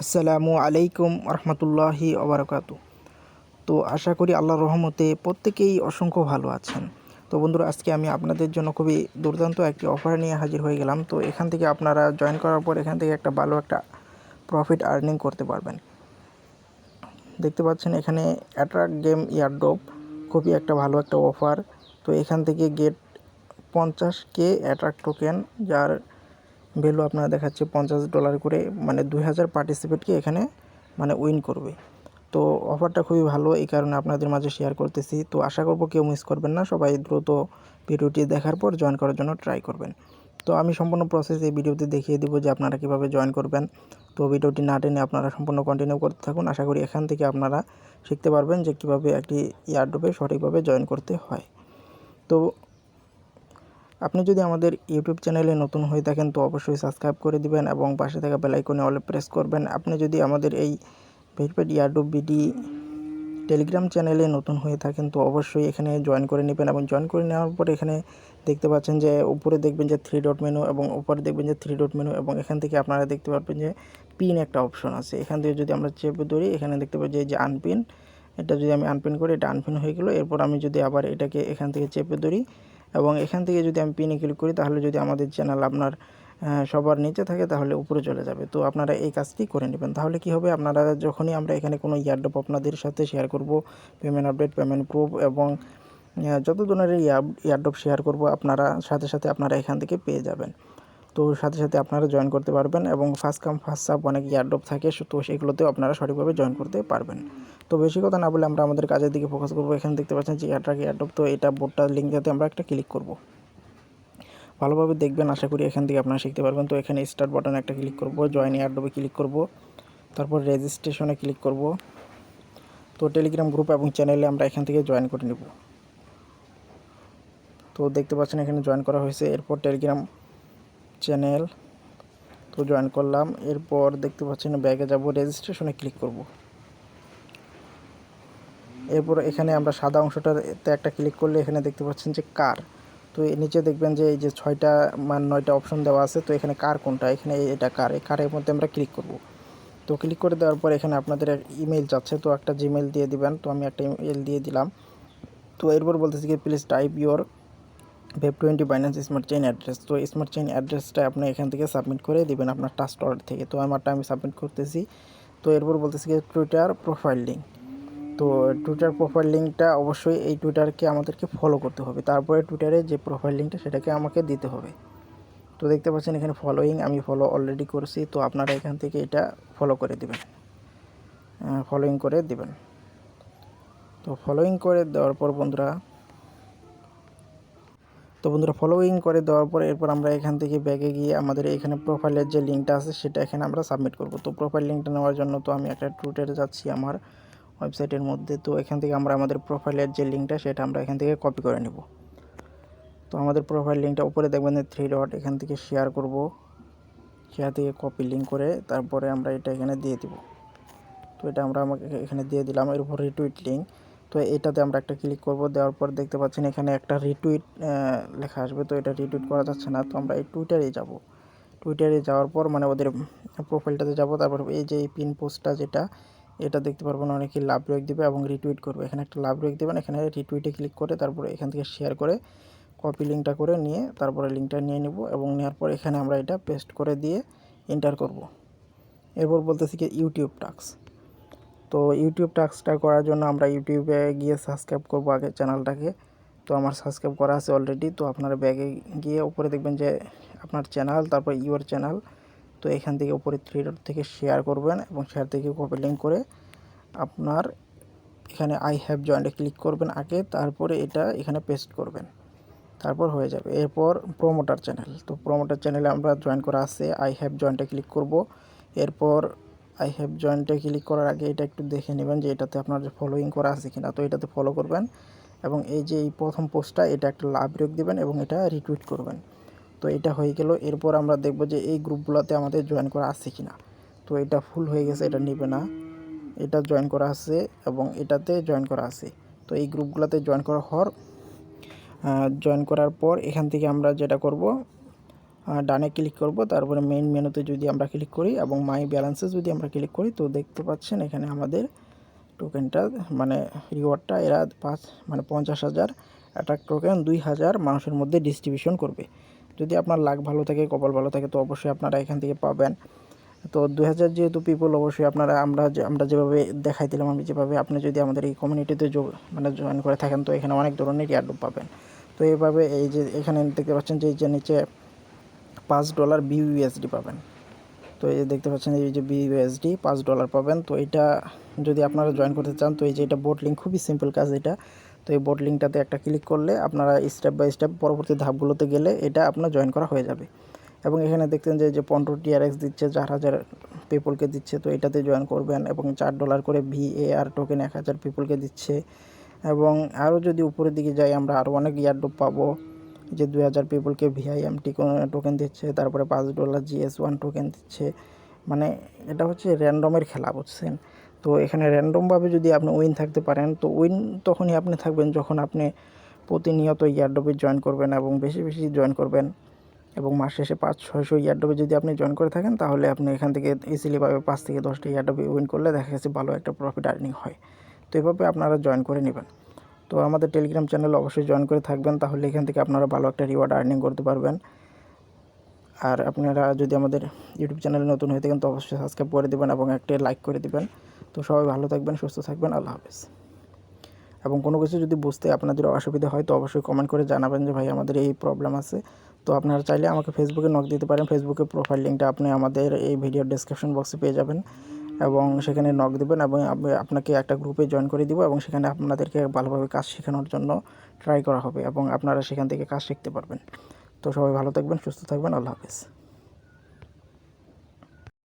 আসসালামু আলাইকুম রহমতুল্লাহি ওবরাকাতু। তো আশা করি আল্লাহর রহমতে প্রত্যেকেই অসংখ্য ভালো আছেন। তো বন্ধুরা, আজকে আমি আপনাদের জন্য খুবই দুর্দান্ত একটি অফার নিয়ে হাজির হয়ে গেলাম। তো এখান থেকে আপনারা জয়েন করার পর এখান থেকে একটা ভালো একটা প্রফিট আর্নিং করতে পারবেন। দেখতে পাচ্ছেন এখানে অ্যাট্রাক্ট গেম ইয়ারড্রপ, খুবই একটা ভালো একটা অফার। তো এখান থেকে গেট 50K অ্যাট্রাক্ট টোকেন, যার ভ্যালু আপনারা দেখাচ্ছে $50 করে, মানে 2000 পার্টিসিপেটকে এখানে উইন করবে। তো অফারটা খুবই ভালো, এই কারণে আপনাদের মাঝে শেয়ার করতেছি। তো আশা করব কেউ মিস করবেন না, সবাই দ্রুত ভিডিওটি দেখার পর জয়েন করার জন্য ট্রাই করবেন। তো আমি সম্পূর্ণ প্রসেস এই ভিডিওতে দেখিয়ে দেবো যে আপনারা কীভাবে জয়েন করবেন। তো ভিডিওটি না টেনে আপনারা সম্পূর্ণ কন্টিনিউ করতে থাকুন। আশা করি এখান থেকে আপনারা শিখতে পারবেন যে কীভাবে একটি ইয়ারড্রপে সঠিকভাবে জয়েন করতে হয়। তো আপনি যদি আমাদের ইউটিউব চ্যানেলে নতুন হয়ে থাকেন তো অবশ্যই সাবস্ক্রাইব করে দিবেন এবং পাশে থাকা বেল আইকনে অলে প্রেস করবেন। আপনি যদি আমাদের এই ভেরিফাইড ইয়ারড্রপ বিডি টেলিগ্রাম চ্যানেলে নতুন হয়ে থাকেন তো অবশ্যই এখানে জয়েন করে নেবেন, এবং জয়েন করে নেওয়ার পর এখানে দেখতে পাচ্ছেন যে উপরে দেখবেন যে 3 ডট মেনু, এবং উপরে দেখবেন যে 3 ডট মেনু, এবং এখান থেকে আপনারা দেখতে পারবেন যে পিন একটা অপশন আছে। এখান থেকে যদি আমরা চেপে ধরি এখানে দেখতে পাচ্ছি যে আনপিন, এটা যদি আমি আনপিন করি এটা আনপিন হয়ে গেল। এরপর আমি যদি আবার এটাকে এখান থেকে চেপে ধরি এবং এখান থেকে যদি আমি পিনে ক্লিক করি তাহলে যদি আমাদের চ্যানেল আপনার সবার নিচে থাকে তাহলে উপরে চলে যাবে। তো আপনারা এই কাজটি করে নেবেন, তাহলে কি হবে, আপনারা যখনই আমরা এখানে কোনো ইয়ারড্রপ আপনাদের সাথে শেয়ার করব, পেমেন্ট আপডেট, পেমেন্ট প্রুফ এবং যত ধরনের ইয়ারড্রপ শেয়ার করব আপনারা সাথে সাথে আপনারা এখান থেকে পেয়ে যাবেন। তো সাথে সাথে আপনারা জয়েন করতে পারবেন, এবং ফার্স্ট কাম ফার্স্ট সার্ভ অনেক ইয়ারড্রপ থাকে, তো সেগুলোতেও আপনারা সঠিকভাবে জয়েন করতে পারবেন। তো বেশি কথা না বলে আমরা আমাদের কাজের দিকে ফোকাস করব। এখানে দেখতে পাচ্ছেন যে অ্যাট্রাক্ট ইয়ারড্রপ, তো এটা বোর্ডটার লিঙ্কটাতে আমরা একটা ক্লিক করব। ভালোভাবে দেখবেন, আশা করি এখান থেকে আপনারা শিখতে পারবেন। তো এখানে স্টার্ট বাটনে একটা ক্লিক করব, জয়েন ইয়ারড্রপে ক্লিক করব, তারপর রেজিস্ট্রেশনে ক্লিক করব। তো টেলিগ্রাম গ্রুপ এবং চ্যানেলে আমরা এখান থেকে জয়েন করে নেব। তো দেখতে পাচ্ছেন এখানে জয়েন করা হয়েছে। এরপর টেলিগ্রাম চ্যানেল তো জয়েন করলাম। এরপর দেখতে পাচ্ছেন ব্যাগে যাব, রেজিস্ট্রেশনে ক্লিক করব। এরপর এখানে আমরা সাদা অংশটাতে একটা ক্লিক করলে এখানে দেখতে পাচ্ছেন যে কার, তো নিচে দেখবেন যে এই যে 6টা 9টা অপশন দেওয়া আছে। তো এখানে কার কোনটা, এখানে এটা কার, এই কারের মধ্যে আমরা ক্লিক করব। তো ক্লিক করে দেওয়ার পর এখানে আপনাদের ইমেল যাচ্ছে, তো একটা জিমেল দিয়ে দিবেন। তো আমি একটা ইমেল দিয়ে দিলাম। তো এরপর বলতেছি কি please type your Web20 Binance smart chain address. তো স্মার্ট চেইন অ্যাড্রেসটা আপনি এখান থেকে সাবমিট করে দিবেন আপনার ট্রাস্ট ওয়ালেট থেকে। তো আমারটা আমি সাবমিট করতেছি। তো এরপর বলতেছি কি টুইটার প্রোফাইল লিঙ্ক। তো টুইটার প্রোফাইল লিঙ্কটা অবশ্যই এই টুইটারকে আমাদেরকে ফলো করতে হবে, তারপরে টুইটারে যে প্রোফাইল লিঙ্কটা সেটাকে আমাকে দিতে হবে। তো দেখতে পাচ্ছেন এখানে ফলোইং, আমি ফলো অলরেডি করছি। তো আপনারা এখান থেকে এটা ফলো করে দেবেন, ফলোইং করে দেবেন। তো ফলোইং করে দেওয়ার পর বন্ধুরা ফলোইং করে দেওয়ার পর এরপর আমরা এখান থেকে ব্যাগে গিয়ে আমাদের এখানে প্রোফাইলের যে লিঙ্কটা আছে সেটা এখানে আমরা সাবমিট করব। তো প্রোফাইল লিঙ্কটা নেওয়ার জন্য তো আমি একটা টুইটারে যাচ্ছি আমার ওয়েবসাইটের মধ্যে। তো এখান থেকে আমরা আমাদের প্রোফাইলের যে লিঙ্কটা সেটা আমরা এখান থেকে কপি করে নেব। তো আমাদের প্রোফাইল লিঙ্কটা উপরে দেখবেন 3 ডট, এখান থেকে শেয়ার করব, শেয়ার থেকে কপি লিঙ্ক করে তারপরে আমরা এটা এখানে দিয়ে দিব। তো এটা আমাকে এখানে দিয়ে দিলাম। এর উপর রিটুইট লিঙ্ক, তো এটাতে আমরা একটা ক্লিক করব। দেওয়ার পর দেখতে পাচ্ছেন এখানে একটা রিটুইট লেখা আসবে। তো এটা রিটুইট করা যাচ্ছে না, তো আমরা এই টুইটারে যাব। টুইটারে যাওয়ার পর ওদের প্রোফাইলটাতে যাব, তারপর এই যে এই পিন পোস্টটা যেটা এটা দেখতে পারবেন অনেকেই লাভ রেক দেবে এবং রিটুইট করবে। এখানে একটা লাভ রেক দেবেন, এখানে রিটুইটে ক্লিক করে তারপরে এখান থেকে শেয়ার করে কপি লিঙ্কটা করে নিয়ে তারপরে লিঙ্কটা নিয়ে নেব, এবং নেওয়ার পর এখানে আমরা এটা পেস্ট করে দিয়ে এন্টার করব। এরপর বলতেছি কি ইউটিউব টাস্ক। তো ইউটিউব টাস্কটা করার জন্য আমরা ইউটিউবে গিয়ে সাবস্ক্রাইব করব আগে চ্যানেলটাকে। তো আমার সাবস্ক্রাইব করা আছে অলরেডি। তো আপনারা ব্যাগে গিয়ে উপরে দেখবেন যে আপনার চ্যানেল, তারপর ইউর চ্যানেল। তো এখান থেকে উপরে 3 ডট থেকে শেয়ার করবেন, এবং শেয়ার থেকে কপি লিঙ্ক করে আপনার এখানে আই হ্যাভ জয়েন্টে ক্লিক করবেন আগে, তারপরে এটা এখানে পেস্ট করবেন, তারপর হয়ে যাবে। এরপর প্রমোটার চ্যানেল, তো প্রমোটার চ্যানেলে আমরা জয়েন করা আছে, আই হ্যাভ জয়েন্টে ক্লিক করব। এরপর আই হ্যাভ জয়েন্টে ক্লিক করার আগে এটা একটু দেখে নেবেন যে এটাতে আপনার ফলোইং করা আছে কিনা। তো এটাতে ফলো করবেন, এবং এই যে এই প্রথম পোস্টটা এটা একটা লাভ রেক দেবেন এবং এটা রিটুইট করবেন। তো এটা হয়ে গেল। এরপর আমরা দেখব যে এই গ্রুপগুলোতে আমাদের জয়েন করা আছে কিনা। তো এটা ফুল হয়ে গেছে, এটা নেবে না। এটা জয়েন করা আছে এবং এটাতে জয়েন করা আছে। তো এই গ্রুপগুলোতে জয়েন করার পর এখান থেকে আমরা যেটা করব, ডানে ক্লিক করব, তারপরে মেইন মেনুতে যদি আমরা ক্লিক করি এবং মাই ব্যালেন্সে যদি আমরা ক্লিক করি, তো দেখতে পাচ্ছেন এখানে আমাদের টোকেনটা মানে রিওয়ার্ডটা এরা 50,000 অ্যাটাক টোকেন 2,000 মানুষের মধ্যে ডিস্ট্রিবিউশন করবে। যদি আপনার লাক ভালো থাকে, কপাল ভালো থাকে, তো অবশ্যই আপনারা এখান থেকে পাবেন। তো 2,000 যেহেতু পিপল, অবশ্যই আপনারা আমরা যেভাবে দেখাই দিলাম, আমি যেভাবে আপনি যদি আমাদের এই কমিউনিটিতে জয়েন করে থাকেন, তো এখানে অনেক ধরনের এয়ারড্রপ পাবেন। তো এইভাবে এই যে এখানে দেখতে পাচ্ছেন যে নিচে $5 বিইউএসডি পাবেন। তো এই যে দেখতে পাচ্ছেন এই যে বিইউএসডি $5 পাবেন। তো এটা যদি আপনারা জয়েন করতে চান, তো এই যে এটা বোট লিঙ্ক, খুবই সিম্পল কাজ এটা। তো এই বোট লিঙ্কটাতে একটা ক্লিক করলে আপনারা স্টেপ বাই স্টেপ পরবর্তী ধাপগুলোতে গেলে এটা আপনার জয়েন করা হয়ে যাবে। এবং এখানে দেখতেন যে 15 TRX দিচ্ছে, 4,000 পিপলকে দিচ্ছে, তো এটাতে জয়েন করবেন। এবং $4 করে VAR টোকেন 1,000 পিপলকে দিচ্ছে। এবং আরও যদি উপরের দিকে যাই, আমরা আরও অনেক এয়ারড্রপ পাবো, যে 2,000 পিপলকে VIMT টোকেন দিচ্ছে, তারপরে $5 GS1 টোকেন দিচ্ছে। মানে এটা হচ্ছে র্যান্ডমের খেলা, বুঝছেন। তো এখানে র্যান্ডমভাবে যদি আপনি উইন থাকতে পারেন, তো উইন তখনই আপনি থাকবেন যখন আপনি প্রতিনিয়ত এয়ারড্রপে জয়েন করবেন এবং বেশি বেশি জয়েন করবেন। এবং মাস শেষে 500-600 এয়ারড্রপে যদি আপনি জয়েন করে থাকেন, তাহলে আপনি এখান থেকে ইজিলিভাবে 5 থেকে 10টা এয়ারড্রপে উইন করলে দেখা গেছে ভালো একটা প্রফিট আর্নিং হয়। তো এভাবে আপনারা জয়েন করে নেবেন। তো আমাদের টেলিগ্রাম চ্যানেলে অবশ্যই জয়েন করে থাকবেন, তাহলে এখান থেকে আপনারা ভালো একটা রিওয়ার্ড আর্নিং করতে পারবেন। আর আপনারা যদি আমাদের ইউটিউব চ্যানেলে নতুন হয়ে থাকেন, তো অবশ্যই সাবস্ক্রাইব করে দেবেন এবং একটা লাইক করে দেবেন। তো সবাই ভালো থাকবেন, সুস্থ থাকবেন, আল্লাহ হাফেজ। এবং কোনো কিছু যদি বুঝতে আপনাদের অসুবিধা হয়, তো অবশ্যই কমেন্ট করে জানাবেন যে ভাই আমাদের এই প্রবলেম আছে। তো আপনারা চাইলে আমাকে ফেসবুকে নক দিতে পারেন। ফেসবুকে প্রোফাইল লিঙ্কটা আপনি আমাদের এই ভিডিওর ডেসক্রিপশন বক্সে পেয়ে যাবেন, এবং সেখানে নক দেবেন এবং আপনাকে একটা গ্রুপে জয়েন করে দিব, এবং সেখানে আপনাদেরকে ভালোভাবে কাজ শেখানোর জন্য ট্রাই করা হবে এবং আপনারা সেখান থেকে কাজ শিখতে পারবেন। তো সবাই ভালো থাকবেন, সুস্থ থাকবেন, আল্লাহ হাফেজ।